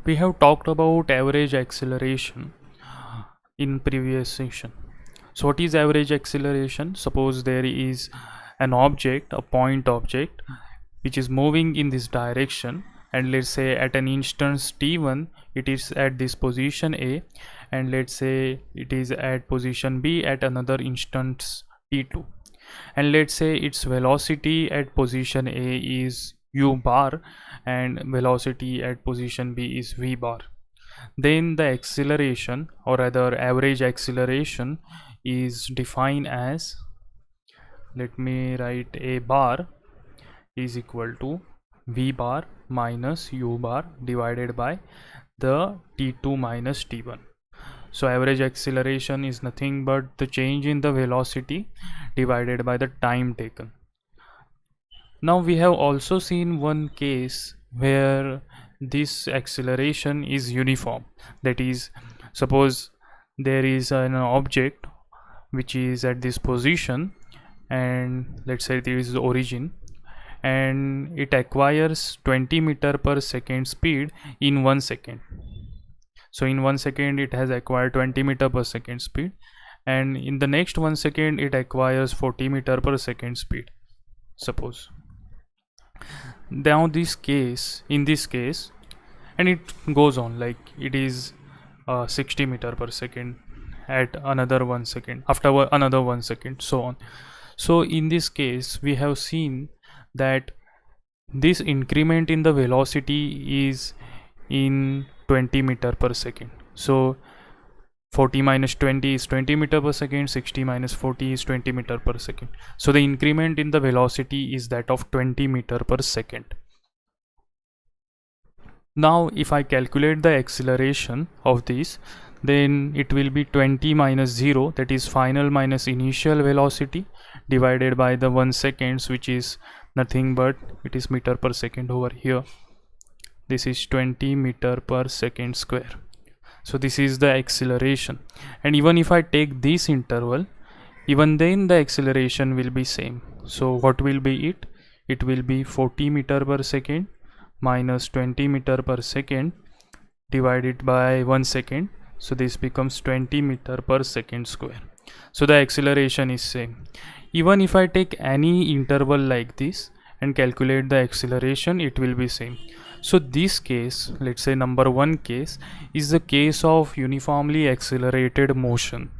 We have talked about average acceleration in previous session. So what is average acceleration? Suppose there is an object, a point object, which is moving in this direction, and let's say at an instance t1 it is at this position A, and let's say it is at position B at another instance t2, and let's say its velocity at position A is u bar and velocity at position B is v bar. Then the acceleration, or rather average acceleration, is defined as, let me write, a bar is equal to v bar minus u bar divided by the t2 minus t1. So average acceleration is nothing but the change in the velocity divided by the time taken. Now we have also seen one case where this acceleration is uniform. That is, suppose there is an object which is at this position, and let's say there is the origin, and it acquires 20 meter per second speed in 1 second. So in 1 second it has acquired 20 meter per second speed, and in the next 1 second it acquires 40 meter per second speed, suppose. Now in this case, and it goes on like it is 60 meter per second at another 1 second, after another 1 second, so on. So in this case we have seen that this increment in the velocity is in 20 meter per second. So 40 minus 20 is 20 meter per second, 60 minus 40 is 20 meter per second. So the increment in the velocity is that of 20 meter per second. Now if I calculate the acceleration of this, then it will be 20 minus 0, that is final minus initial velocity, divided by the 1 seconds, which is nothing but it is meter per second over here. This is 20 meter per second square. So this is the acceleration, and even if I take this interval, even then the acceleration will be same. So what will be it? It will be 40 meter per second minus 20 meter per second divided by 1 second. So this becomes 20 meter per second square. So the acceleration is same. Even if I take any interval like this and calculate the acceleration, it will be same. So this case, let's say number 1 case, is the case of uniformly accelerated motion.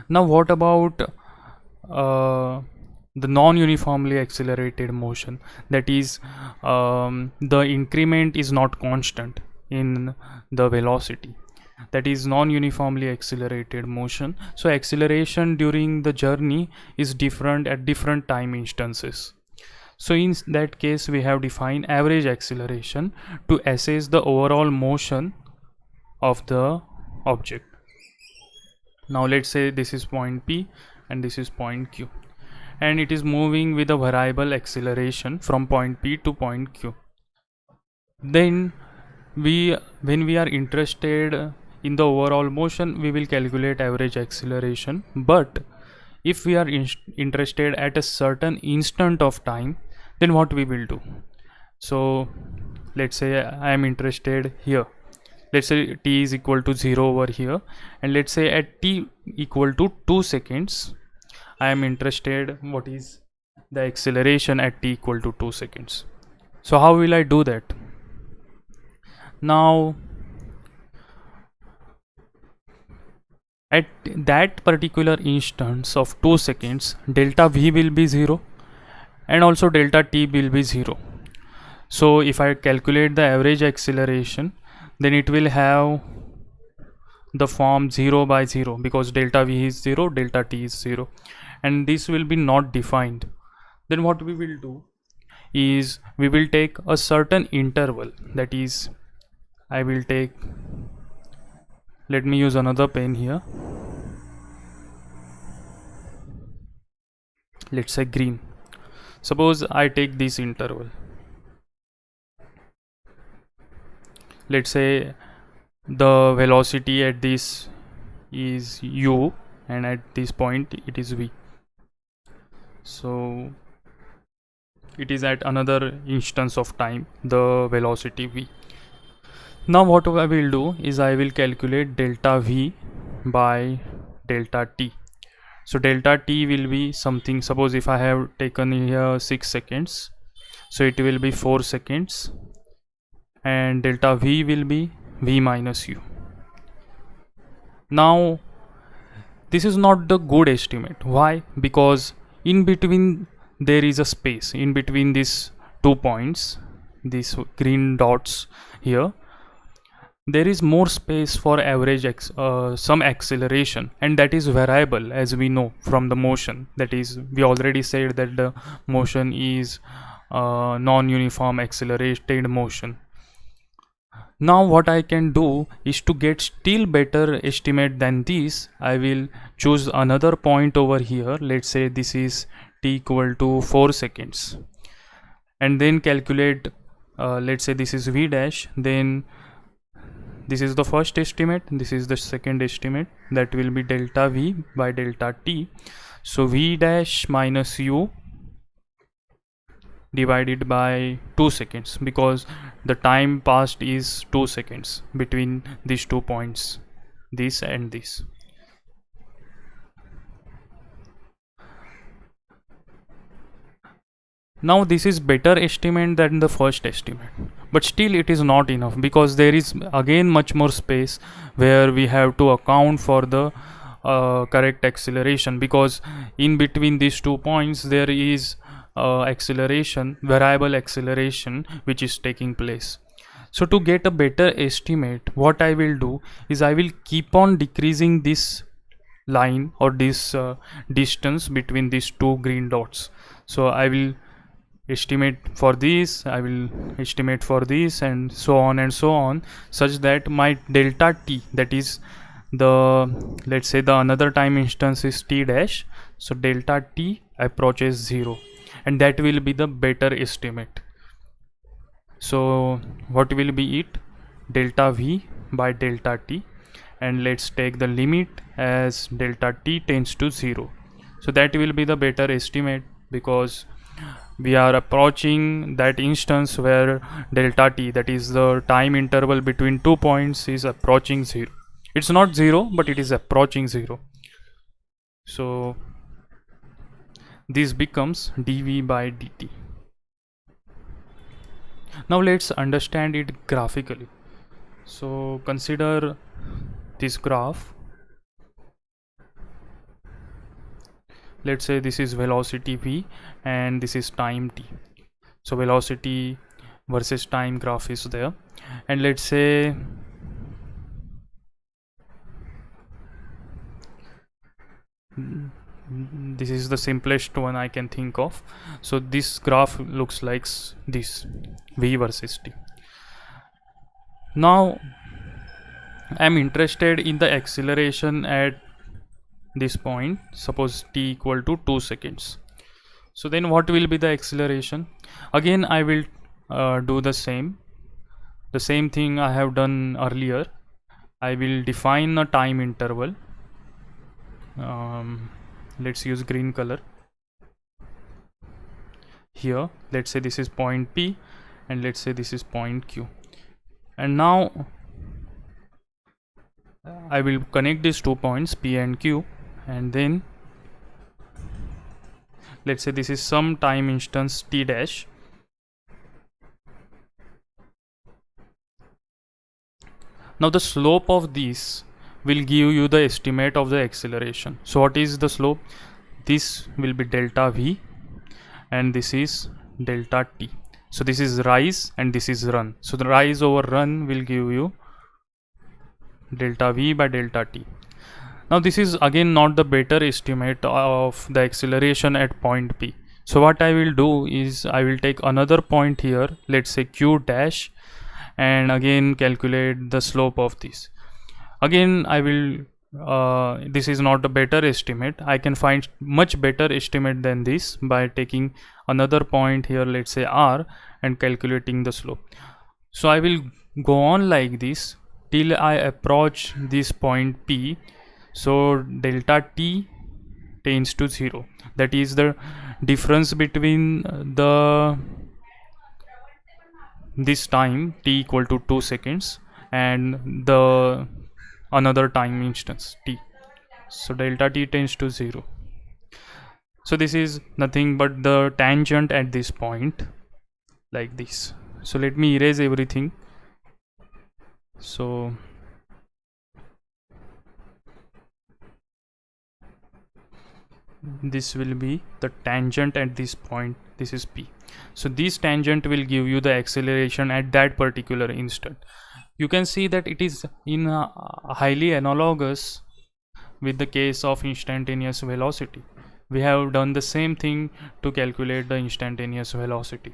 Now what about the non-uniformly accelerated motion? That is, the increment is not constant in the velocity. That is non-uniformly accelerated motion. So acceleration during the journey is different at different time instances. So in that case we have defined average acceleration to assess the overall motion of the object. Now let's say this is point P and this is point Q, and it is moving with a variable acceleration from point P to point Q. Then when we are interested in the overall motion, we will calculate average acceleration. But if we are interested at a certain instant of time, then what we will do? So let's say I am interested here. Let's say t is equal to 0 over here, and let's say at t equal to 2 seconds I am interested what is the acceleration at t equal to 2 seconds. So how will I do that? Now at that particular instance of 2 seconds, delta v will be 0 and also delta t will be 0. So if I calculate the average acceleration, then it will have the form 0 by 0, because delta v is 0, delta t is 0, and this will be not defined. Then what we will do is we will take a certain interval, that is, I will take, let me use another pen here, let's say green. Suppose I take this interval, let's say the velocity at this is u and at this point it is v. So it is at another instance of time, the velocity v. Now what I will do is I will calculate delta V by delta T. So delta T will be something, suppose if I have taken here 6 seconds, so it will be 4 seconds, and delta V will be V minus U. Now this is not the good estimate. Why? Because in between there is a space in between these 2 points, these green dots here. There is more space for average some acceleration, and that is variable, as we know from the motion. That is, we already said that the motion is non-uniform accelerated motion. Now what I can do is, to get still better estimate than this, I will choose another point over here. Let's say this is t equal to 4 seconds, and then calculate, let's say this is v dash, then this is the first estimate, this is the second estimate, that will be delta v by delta t. So v dash minus u divided by 2 seconds, because the time passed is 2 seconds between these 2 points, this and this. Now this is better estimate than the first estimate, but still it is not enough, because there is again much more space where we have to account for the correct acceleration, because in between these 2 points there is acceleration, variable acceleration, which is taking place. So to get a better estimate, what I will do is I will keep on decreasing this line, or this distance between these 2 green dots. So I will estimate for this, I will estimate for this, and so on, such that my delta t, that is the, let's say the another time instance is t dash, so delta t approaches 0, and that will be the better estimate. So what will be it? Delta v by delta t, and let's take the limit as delta t tends to 0. So that will be the better estimate, because we are approaching that instance where delta t, that is the time interval between 2 points, is approaching 0. It's not 0, but it is approaching 0. So this becomes dv by dt. Now let's understand it graphically. So consider this graph. Let's say this is velocity v and this is time t. So velocity versus time graph is there, and let's say this is the simplest one I can think of. So this graph looks like this, v versus t. Now I'm interested in the acceleration at this point, suppose t equal to 2 seconds. So then what will be the acceleration? Again I will do the same thing I have done earlier. I will define a time interval. Let's use green color here. Let's say this is point P, and let's say this is point Q, and now I will connect these 2 points P and Q, and then let's say this is some time instance t dash. Now the slope of this will give you the estimate of the acceleration. So what is the slope? This will be delta v, and this is delta t. So this is rise and this is run. So the rise over run will give you delta v by delta t. Now this is again not the better estimate of the acceleration at point P. So what I will do is I will take another point here, let's say q dash, and again calculate the slope of this. Again I will this is not a better estimate. I can find much better estimate than this by taking another point here, let's say r, and calculating the slope. So I will go on like this till I approach this point P. So delta t tends to 0, that is the difference between this time t equal to 2 seconds and the another time instance t. So delta t tends to 0. So this is nothing but the tangent at this point, like this. So let me erase everything. So this will be the tangent at this point. This is p. So this tangent will give you the acceleration at that particular instant. You can see that it is in highly analogous with the case of instantaneous velocity. We have done the same thing to calculate the instantaneous velocity.